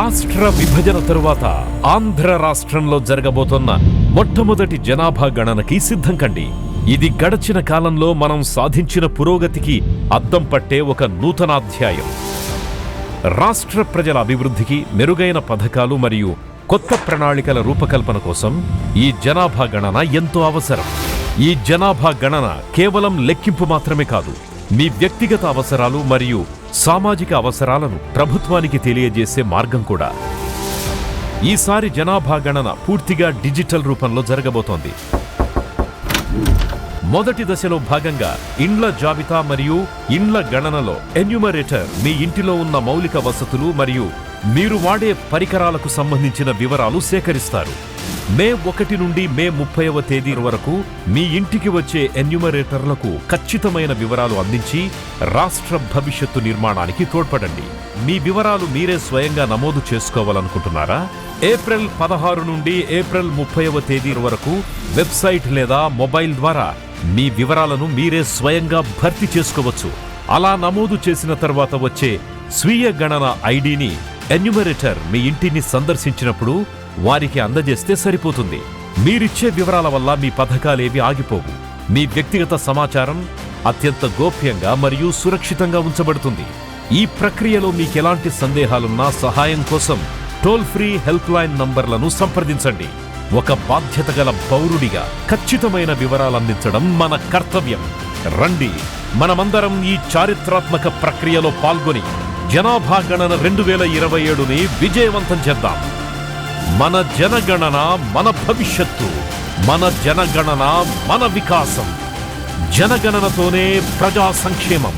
రాష్ట్ర విభజన తరువాత ఆంధ్ర రాష్ట్రంలో జరగబోతున్న మొట్టమొదటి జనాభా గణనకి సిద్ధం కండి. ఇది గడచిన కాలంలో మనం సాధించిన పురోగతికి అద్దం పట్టే ఒక నూతనాధ్యాయం. రాష్ట్ర ప్రజల అభివృద్ధికి మెరుగైన పథకాలు మరియు కొత్త ప్రణాళికల రూపకల్పన కోసం ఈ జనాభా గణన ఎంతో అవసరం. ఈ జనాభా గణన కేవలం లెక్కింపు మాత్రమే కాదు, మీ వ్యక్తిగత అవసరాలు మరియు సామాజిక అవసరాలను ప్రభుత్వానికి తెలియజేసే మార్గం కూడా. ఈసారి జనాభా గణన పూర్తిగా డిజిటల్ రూపంలో జరగబోతోంది. మొదటి దశలో భాగంగా ఇండ్ల జాబితా మరియు ఇండ్ల గణనలో ఎన్యూమరేటర్ మీ ఇంటిలో ఉన్న మౌలిక వసతులు మరియు మీరు వాడే పరికరాలకు సంబంధించిన వివరాలు సేకరిస్తారు. మే 1 నుండి మే 30వ తేదీ వరకు మీ ఇంటికి వచ్చే ఎన్యూమరేటర్లకు ఖచ్చితమైన వివరాలు అందించి రాష్ట్ర భవిష్యత్తు నిర్మాణానికి తోడ్పడండి. మీ వివరాలు మీరే స్వయంగా నమోదు చేసుకోవాలనుకుంటున్నారా? ఏప్రిల్ 16 నుండి ఏప్రిల్ 30వ తేదీ వరకు వెబ్సైట్ లేదా మొబైల్ ద్వారా మీ వివరాలను మీరే స్వయంగా భర్తీ చేసుకోవచ్చు. అలా నమోదు చేసిన తర్వాత వచ్చే స్వీయ గణన ఐడిని ఎన్యూమరేటర్ మీ ఇంటిని సందర్శించినప్పుడు వారికి అందజేస్తే సరిపోతుంది. మీరిచ్చే వివరాల వల్ల మీ పథకాలేవి ఆగిపోవు. మీ వ్యక్తిగత సమాచారం అత్యంత గోప్యంగా మరియు సురక్షితంగా ఉంచబడుతుంది. ఈ ప్రక్రియలో మీకెలాంటి సందేహాలున్నా సహాయం కోసం టోల్ ఫ్రీ హెల్ప్ లైన్ నంబర్లను సంప్రదించండి. ఒక బాధ్యత గల పౌరుడిగా ఖచ్చితమైన వివరాలు అందించడం మన కర్తవ్యం. రండి, మనమందరం ఈ చారిత్రాత్మక ప్రక్రియలో పాల్గొని జనాభా గణన 2027ని విజయవంతం చేద్దాం. మన జనగణన మన భవిష్యత్తు, మన జనగణన మన వికాసం. జనగణనతోనే ప్రజా సంక్షేమం.